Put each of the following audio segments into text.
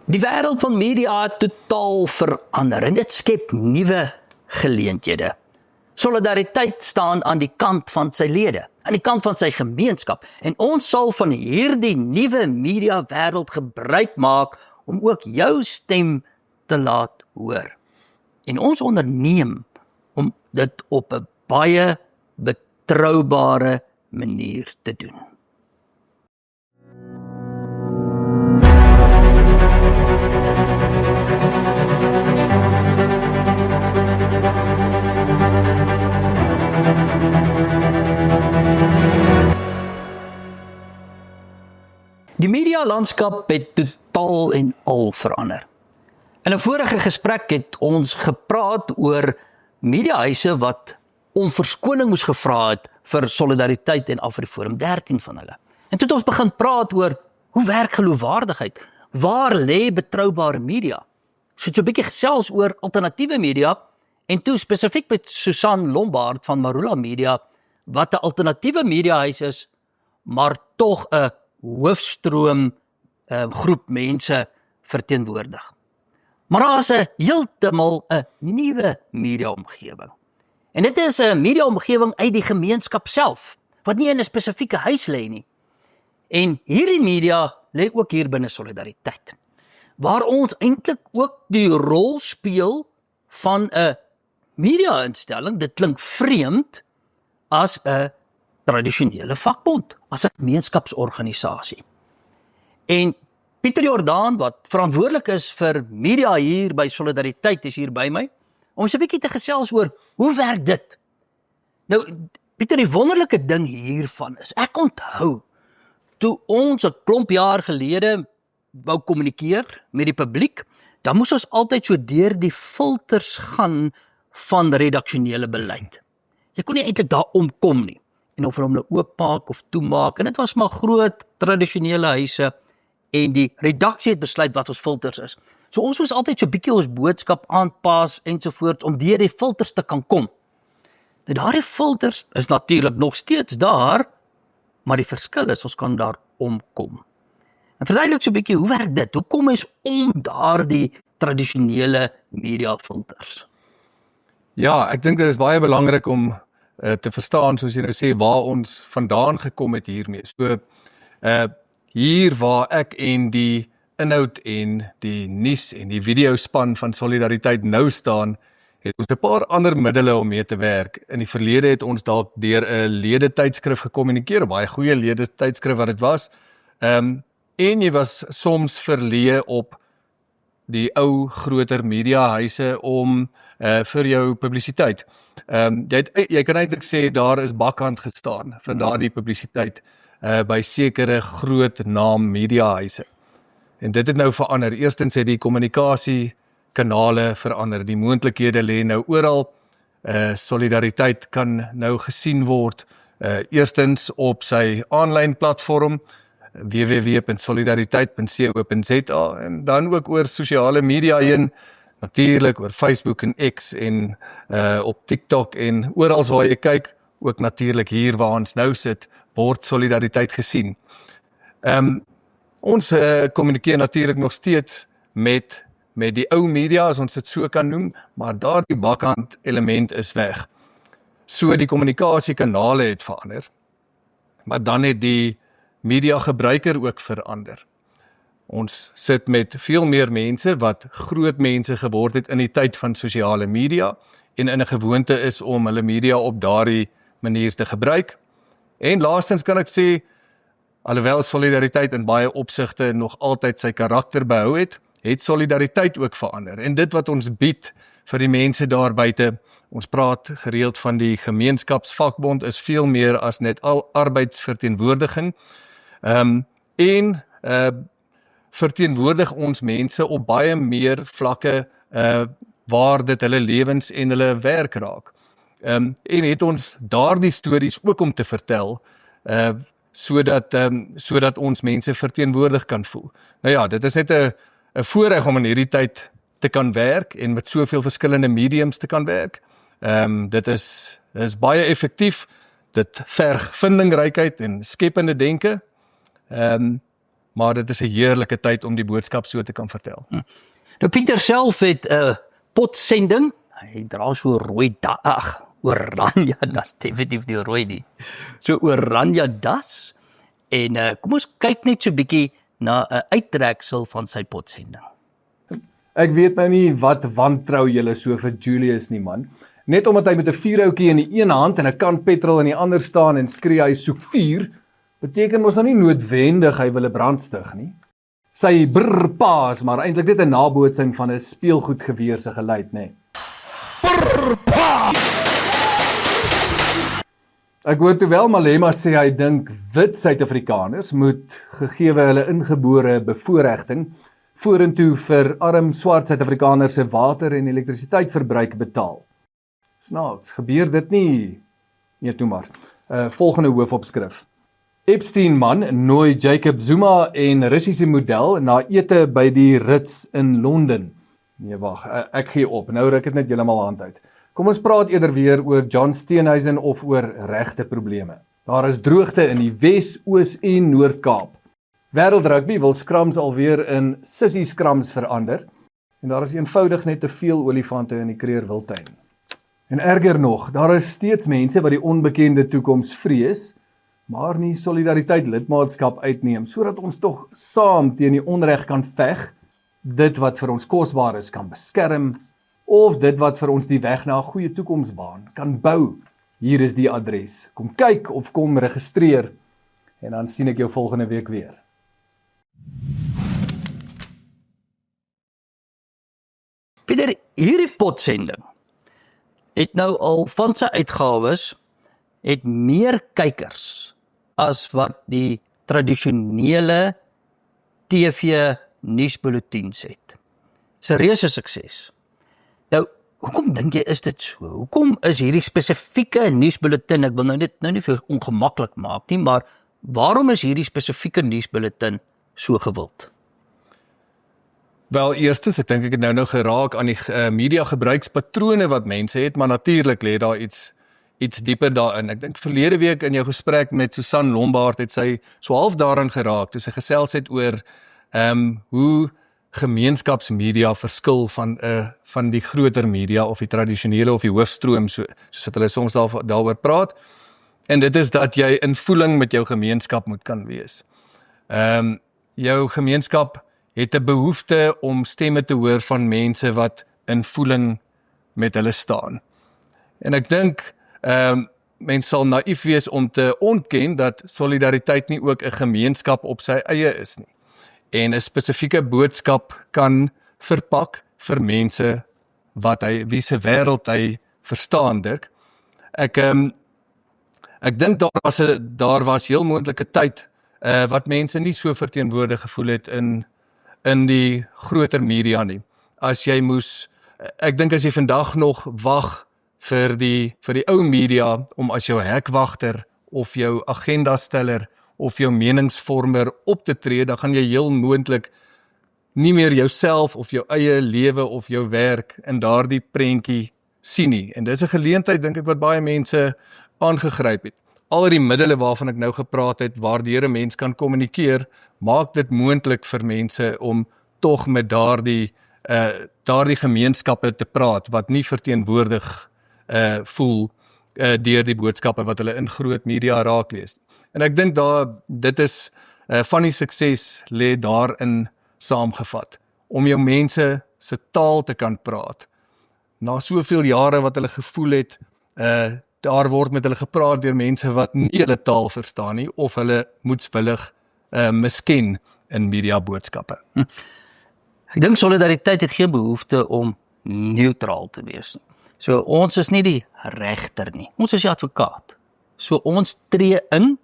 Die wêreld van media het totaal verander en dit skep nuwe geleenthede. Solidariteit staan aan die kant van sy lede, aan die kant van sy gemeenskap en ons sal van hierdie nuwe media wêreld gebruik maak om ook jou stem te laat hoor. En ons onderneem om dit op 'n baie betroubare manier te doen. Die medialandskap het totaal en al verander. In 'n vorige gesprek het ons gepraat oor mediahuise wat om verskoning moes gevra het vir Solidariteit en AfriForum, 13 van hulle. En toe het ons begin praat oor hoe werk geloofwaardigheid? Waar lê betroubare media? So het so 'n bietjie gesels oor alternatiewe media en toe spesifiek met Susan Lombard van Marula Media wat 'n alternatiewe mediahuis is, maar tog 'n hoofstroom groep mense verteenwoordig. Maar daar is heeltemal 'n nuwe mediaomgewing. En dit is 'n mediaomgewing uit die gemeenskap self, wat nie in 'n spesifieke huis lê nie. En hierdie media lê ook hier binne Solidariteit, waar ons eintlik ook die rol speel van 'n media-instelling, dit klink vreemd, as 'n tradisionele vakbond, as 'n gemeenskapsorganisasie. En Pieter Jordaan, wat verantwoordelik is vir media hier by Solidariteit, is hier by my, om so 'n bietjie te gesels oor, hoe werk dit? Nou, Pieter, die wonderlike ding hiervan is, ek onthou, toe ons 'n klomp jaar gelede wou kommunikeer met die publiek, dan moes ons altyd so deur die filters gaan van redaksionele beleid. Jy kon nie eintlik daar omkom nie. En of hom nou oopmaak of toemaak, en dit was maar groot tradisionele huise, en die redaksie het besluit wat ons filters is. So ons moes altyd so 'n bietjie ons boodskap aanpas ensovoorts, om deur die filters te kan kom. Nou daardie filters is natuurlik nog steeds daar, maar die verskil is, ons kan daar omkom. En verduidelik so 'n bietjie, hoe werk dit? Hoe kom ons om daardie tradisionele media filters? Ja, ek dink dit is baie belangrik om te verstaan, soos jy nou sê, waar ons vandaan gekom het hiermee. So, hier waar ek en die inhoud en die nuus en die videospan van Solidariteit nou staan, het ons 'n paar ander middele om mee te werk. In die verlede het ons dalk deur 'n ledetydskrif gekommunikeer, 'n baie goeie ledetydskrif wat dit was. En jy was soms verleë op die ou groter mediahuise om vir jou publisiteit. Jy kan eintlik sê daar is bakhand gestaan vir daardie publisiteit by sekere groot naam mediahuise. En dit het nou verander. Eerstens het die kommunikasiekanale verander. Die moontlikhede lê nou oral. Solidariteit kan nou gesien word eerstens op sy aanlyn platform www.solidariteit.co.za en dan ook oor sosiale media heen, natuurlik oor Facebook en X en op TikTok en oral waar jy kyk, ook natuurlik hier waar ons nou sit, word Solidariteit gesien. Ons kommunikeer natuurlik nog steeds met die ou media, as ons dit so kan noem, maar daardie bakhand element is weg. So die kommunikasiekanale het verander, maar dan het die media gebruiker ook verander. Ons sit met veel meer mense wat groot mense geword het in die tyd van sosiale media en in 'n gewoonte is om hulle media op daardie manier te gebruik. En laastens kan ek sê, alhoewel Solidariteit in baie opsigte nog altyd sy karakter behou het Solidariteit ook verander. En dit wat ons bied vir die mense daar buite, ons praat gereeld van die gemeenskapsvakbond, is veel meer as net al arbeidsverteenwoordiging. Verteenwoordig ons mense op baie meer vlakke waar dit hulle lewens en hulle werk raak. En het ons daardie stories ook om te vertel, sodat ons mense verteenwoordig kan voel. Nou ja, dit is net 'n voorreg om in hierdie tyd te kan werk en met soveel verskillende mediums te kan werk. Dit is baie effektief, dit verg vindingrykheid en skepende denke. maar dit is 'n heerlike tyd om die boodskap so te kan vertel. Nou Pieter self het 'n potsending. Hy dra so rooi oranje das, definitief nie rooi nie. So oranje das. En kom ons kyk net so 'n bietjie na 'n uittreksel van sy potsending. Ek weet nou nie wat wantrou julle so vir Julius nie, man. Net omdat hy met 'n vuurhoutjie in die een hand en 'n kan petrol in die ander staan en skree hy soek vuur, beteken mos nou nie noodwendig hy wil 'n brand stig nie. Sy brrpa is maar eintlik net 'n nabootsing van 'n speelgoedgeweer se geluid, nê. Brrpa! Ek hoor terwyl Malema sê hy dink wit Suid-Afrikaners moet gegee hulle ingebore bevoordiging vorentoe vir arm swart Suid-Afrikaners se water en elektrisiteitsverbruik betaal. Snaaks, gebeur dit nie? Nee, toe maar. Volgende hoofopskrif. Epstein-man nooi Jacob Zuma en Russiese model na ete by die Ritz in Londen. Nee, wag, ek gee op. Nou ruk dit net heeltemal hand uit. Kom ons praat eerder weer oor John Steenhuisen of oor regte probleme. Daar is droogte in die Wes, Oos en Noord-Kaap. Wêreldrugby wil skrams alweer in sissie skrams verander en daar is eenvoudig net te veel olifante in die Kreerwiltuin. En erger nog, daar is steeds mense wat die onbekende toekoms vrees, maar nie solidariteit lidmaatskap uitneem, sodat ons tog saam teen die onreg kan veg, dit wat vir ons kosbaar is kan beskerm, of dit wat vir ons die weg na 'n goeie toekomsbaan kan bou. Hier is die adres. Kom kyk of kom registreer, en dan sien ek jou volgende week weer. Pieter, hierdie potsending het nou al van sy uitgawes het meer kykers as wat die tradisionele TV nuusbulletins het. Dis 'n reuse sukses. Nou, hoekom dink jy is dit so? Hoekom is hierdie spesifieke nuusbulletin, ek wil nou nie vir ongemaklik maak nie, maar waarom is hierdie spesifieke nuusbulletin so gewild? Wel, eerstens, ek dink ek het nou geraak aan die media gebruikspatrone wat mense het, maar natuurlik lê daar iets dieper daarin. Ek dink verlede week in jou gesprek met Susan Lombard het sy so half daarin geraak, toe sy gesels het oor hoe gemeenskapsmedia verskil van die groter media of die tradisionele of die hoofstroom, soos wat hulle soms daaroor praat. En dit is dat jy in voeling met jou gemeenskap moet kan wees. Jou gemeenskap het 'n behoefte om stemme te hoor van mense wat in voeling met hulle staan. En ek dink mens sal naïef wees om te ontken dat solidariteit nie ook 'n gemeenskap op sy eie is nie. En 'n spesifieke boodskap kan verpak vir mense wie se wêreld hy verstaan, Dirk. Ek dink daar was heel moontlike tyd wat mense nie so verteenwoordig gevoel het in die groter media nie. Ek dink as jy vandag nog wag vir die ou media om as jou hekwagter of jou agendasteller of jou meningsvormer op te tree, dan gaan jy heel moontlik nie meer jouself of jou eie lewe of jou werk in daardie prentjie sien nie. En dis 'n geleentheid, dink ek, wat baie mense aangegryp het. Al die middele waarvan ek nou gepraat het, waardeur 'n mens kan kommunikeer, maak dit moontlik vir mense om tog met daardie gemeenskappe te praat, wat nie verteenwoordig voel deur die boodskappe wat hulle in groot media raak lees. En ek dink dit is van die sukses lê daarin saamgevat, om jou mense se taal te kan praat. Na soveel jare wat hulle gevoel het, daar word met hulle gepraat deur mense wat nie hulle taal verstaan nie, of hulle moetswillig misken in media boodskappe. Ek dink solidariteit het geen behoefte om neutraal te wees nie. So ons is nie die regter nie, ons is die advokaat. So ons tree in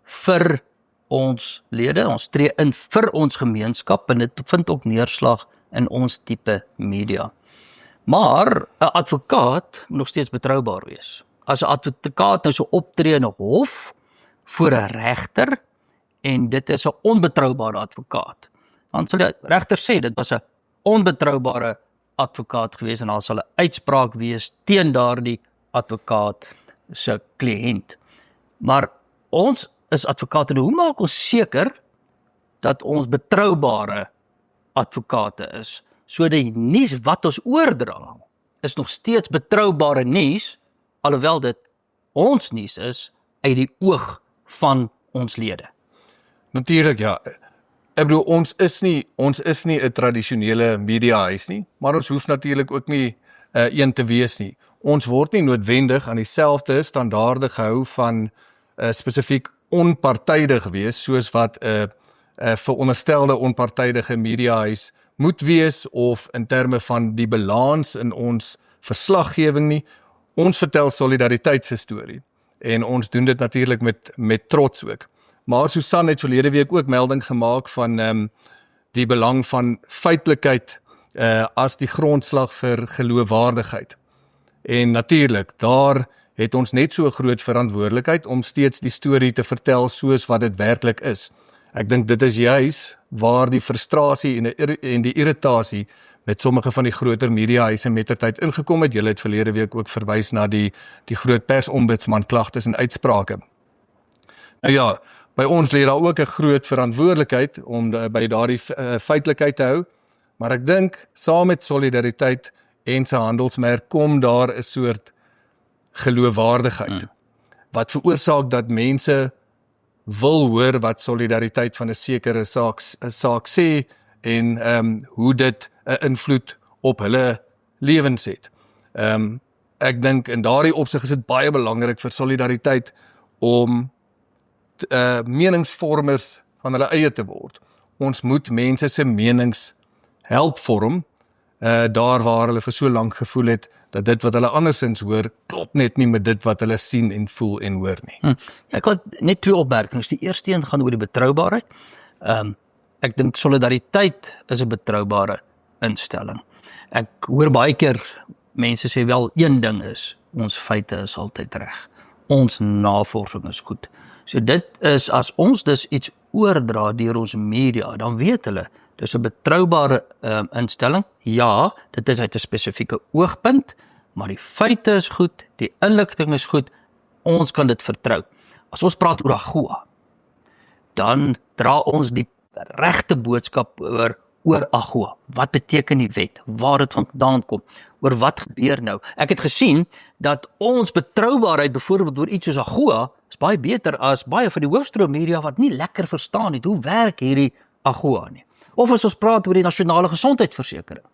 vir ons lede, ons tree in vir ons gemeenskap en dit vind ook neerslag in ons tipe media. Maar 'n advokaat moet nog steeds betroubaar wees. As 'n advokaat nou so optree in 'n hof voor 'n regter en dit is 'n onbetroubare advokaat, dan sal die regter sê dit was 'n onbetroubare advokaat gewees en daar sal 'n uitspraak wees teen daardie advokaat se kliënt. Maar ons is advokate, hoe maak ons seker dat ons betroubare advokate is. So die nuus wat ons oordra, is nog steeds betroubare nuus, alhoewel dit ons nuus is uit die oog van ons lede. Natuurlik, ja. Ek bedoel, ons is nie 'n tradisionele mediahuis nie, maar ons hoef natuurlik ook nie een te wees nie. Ons word nie noodwendig aan dieselfde standaarde gehou van spesifiek onpartydig wees, soos wat 'n veronderstelde onpartydige mediahuis moet wees, of in terme van die balans in ons verslaggewing nie. Ons vertel solidariteit se storie, en ons doen dit natuurlik met trots ook. Maar Susan het verlede week ook melding gemaak van die belang van feitelikheid as die grondslag vir geloofwaardigheid. En natuurlik, daar het ons net so 'n groot verantwoordelikheid om steeds die storie te vertel soos wat dit werklik is. Ek dink dit is juis waar die frustrasie en die irritasie met sommige van die groter mediahuise mettertyd ingekom het. Julle het verlede week ook verwys na die groot persombudsman klagtes en uitsprake. Nou ja, by ons lê daar ook 'n groot verantwoordelikheid om by daardie feitelikheid te hou, maar ek dink saam met solidariteit en sy handelsmerk kom daar 'n soort geloofwaardigheid wat veroorsaak dat mense wil hoor wat solidariteit van 'n sekere saak sê en hoe dit 'n invloed op hulle lewens het. Ek dink in daardie opsig is dit baie belangrik vir solidariteit om meningsvormers van hulle eie te word. Ons moet mense se menings help vorm, daar waar hulle vir so lank gevoel het dat dit wat hulle andersins hoor, klop net nie met dit wat hulle sien en voel en hoor nie. Ja, ek het net 2 opmerkings. Die eerste een gaan oor die betroubaarheid. Ek dink solidariteit is 'n betroubare instelling. Ek hoor baie keer mense sê wel, een ding is, ons feite is altyd reg. Ons navorsing is goed. So dit is, as ons dus iets oordra deur ons media, dan weet hulle, dis 'n betroubare instelling. Ja, dit is uit 'n spesifieke oogpunt, maar die feite is goed, die inligting is goed, ons kan dit vertrou. As ons praat oor AGOA, dan dra ons die regte boodskap oor AGOA. Wat beteken die wet? Waar dit vandaan kom? Oor wat gebeur nou? Ek het gesien dat ons betroubaarheid byvoorbeeld oor iets soos AGOA is baie beter as baie van die hoofstroom media wat nie lekker verstaan het hoe werk hierdie AGOA nie. Of as ons praat oor die nasionale gesondheidsversekering,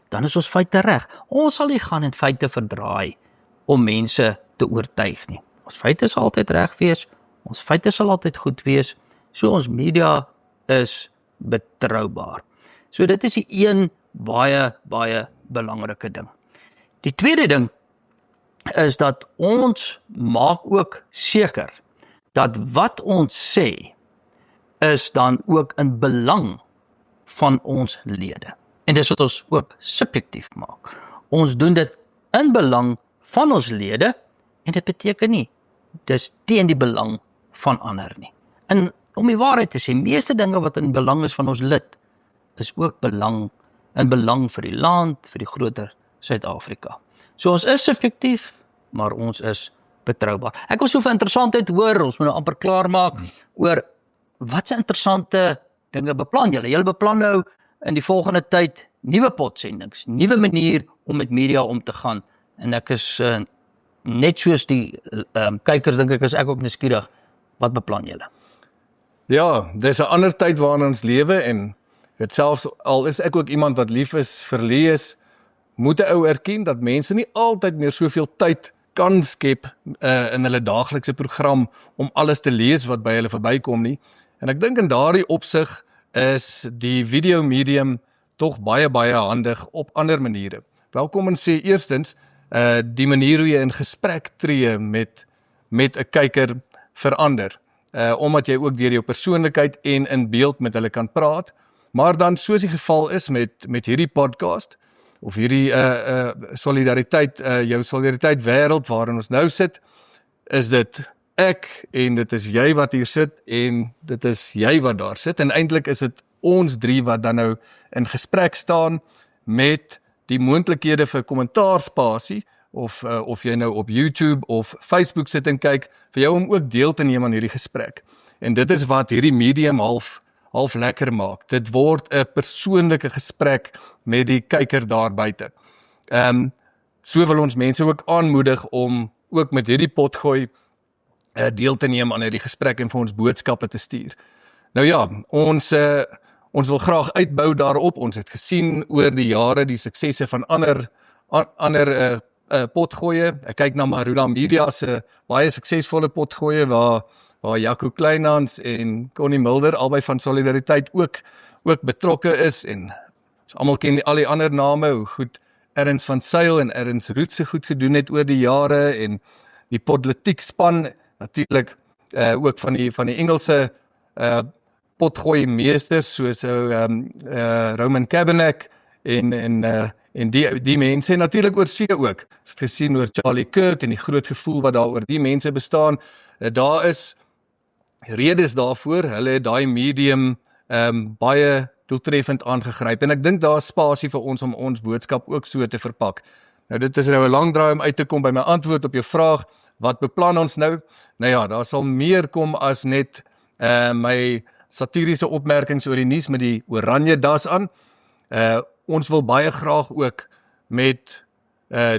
dan is ons feite reg. Ons sal nie gaan en feite verdraai om mense te oortuig nie. Ons feite sal altyd reg wees, ons feite sal altyd goed wees, so ons media is betroubaar. So dit is die een baie belangrike ding. Die tweede ding is dat ons maak ook seker dat wat ons sê is dan ook in belang van ons lede. En dis wat ons ook subjektief maak. Ons doen dit in belang van ons lede, en dit beteken nie, dis teen die belang van ander nie. En om die waarheid te sê, meeste dinge wat in belang is van ons lid, is ook in belang vir die land, vir die groter Suid-Afrika. So ons is subjektief, maar ons is betroubaar. Ek wil so vir interessantheid hoor, ons moet nou amper klaar maak, oor wat se interessante dinge beplan julle? Julle beplan nou in die volgende tyd nuwe potsendings, nuwe manier om met media om te gaan, en ek is net soos die kykers, dink ek, is ek ook nuuskierig, wat beplan julle? Ja, dis 'n ander tyd waarin ons lewe, en dit selfs al is ek ook iemand wat lief is vir lees, moet 'n ou erken dat mense nie altyd meer soveel tyd kan skep in hulle daaglikse program om alles te lees wat by hulle verbykom nie. En ek dink in daardie opsig is die video medium tog baie handig op ander maniere. Wel, kom ons sê eerstens, die manier hoe jy in gesprek tree met 'n kyker verander, omdat jy ook deur jou persoonlikheid en in beeld met hulle kan praat, maar dan soos die geval is met hierdie podcast, of hierdie solidariteit, jou solidariteit wêreld waarin ons nou sit, is dit ek en dit is jy wat hier sit en dit is jy wat daar sit, en eintlik is dit ons drie wat dan nou in gesprek staan met die moontlikhede vir kommentaarspasie, of jy nou op YouTube of Facebook sit en kyk, vir jou om ook deel te neem aan hierdie gesprek. En dit is wat hierdie medium half half lekker maak. Dit word 'n persoonlike gesprek met die kyker daar buite. So wil ons mense ook aanmoedig om ook met hierdie potgooi deel te neem aan hierdie gesprek en vir ons boodskappe te stuur. Nou ja, ons wil graag uitbou daarop. Ons het gesien oor die jare die suksesse van ander potgoeie. Ek kyk na Marula Media se baie suksesvolle potgoeie waar Jaco Kleinhans en Connie Mulder albei van Solidariteit ook betrokke is en ons almal ken al die ander name, hoe goed Erns van Sail en Erns Roet se goed gedoen het oor die jare en die politiek span natuurlik ook van die Engelse potgooi meesters soos Roman Kavanagh en die mense en natuurlik oor see ook. Ons het gesien oor Charlie Kirk en die groot gevoel wat daar oor die mense bestaan. Daar is redes daarvoor. Hulle het daai medium baie doeltreffend aangegryp en ek dink daar is spasie vir ons om ons boodskap ook so te verpak. Nou dit is nou 'n lang draai om uit te kom by my antwoord op jou vraag. Wat beplan ons nou? Nou ja, daar sal meer kom as net my satiriese opmerkings oor die nuus met die oranje das aan. Ons wil baie graag ook met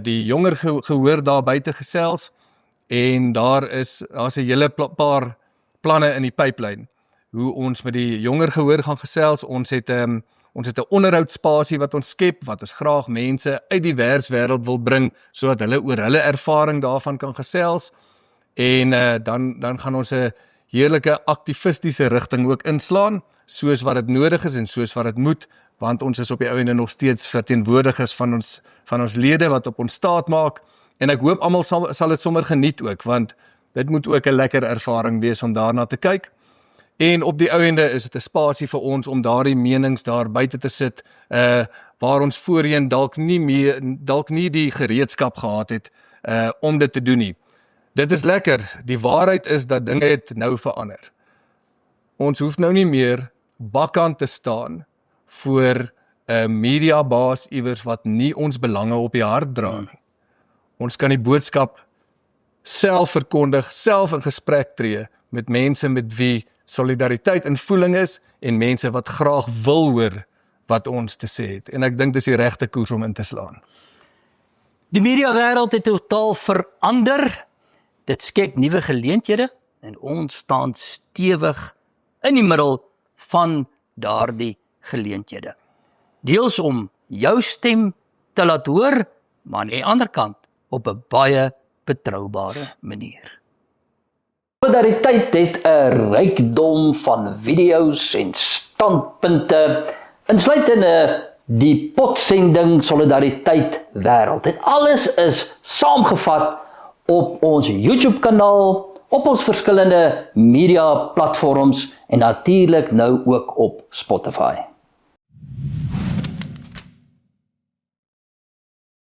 die jonger gehoor daar buite gesels en daar's 'n hele paar planne in die pipeline hoe ons met die jonger gehoor gaan gesels. Ons het 'n onderhoudspasie wat ons skep, wat ons graag mense uit die werkswêreld wil bring, sodat hulle oor hulle ervaring daarvan kan gesels. En dan gaan ons 'n heerlike aktivistiese rigting ook inslaan, soos wat dit nodig is en soos wat dit moet, want ons is op die einde nog steeds verteenwoordigers van ons lede wat op ons staat maak. En ek hoop almal sal dit sommer geniet ook, want dit moet ook 'n lekker ervaring wees om daarna te kyk. En op die einde is dit 'n spasie vir ons om daardie menings daar buite te sit, waar ons voorheen dalk nie die gereedskap gehad het om dit te doen nie. Dit is lekker. Die waarheid is dat dinge het nou verander. Ons hoef nou nie meer bakkant te staan voor 'n mediabaas iewers wat nie ons belange op die hart dra nie. Ons kan die boodskap self verkondig, self in gesprek tree met mense met wie solidariteit in voeling is en mense wat graag wil hoor wat ons te sê het. En ek dink dis die regte koers om in te slaan. Die mediawêreld het totaal verander. Dit skep nuwe geleenthede en ons staan stewig in die middel van daardie geleenthede. Deels om jou stem te laat hoor, maar aan die ander kant op 'n baie betroubare manier. Solidariteit het 'n rykdom van video's en standpunte, insluitende die potsending Solidariteit wêreld. En alles is saamgevat op ons YouTube-kanaal, op ons verskillende media platforms en natuurlik nou ook op Spotify.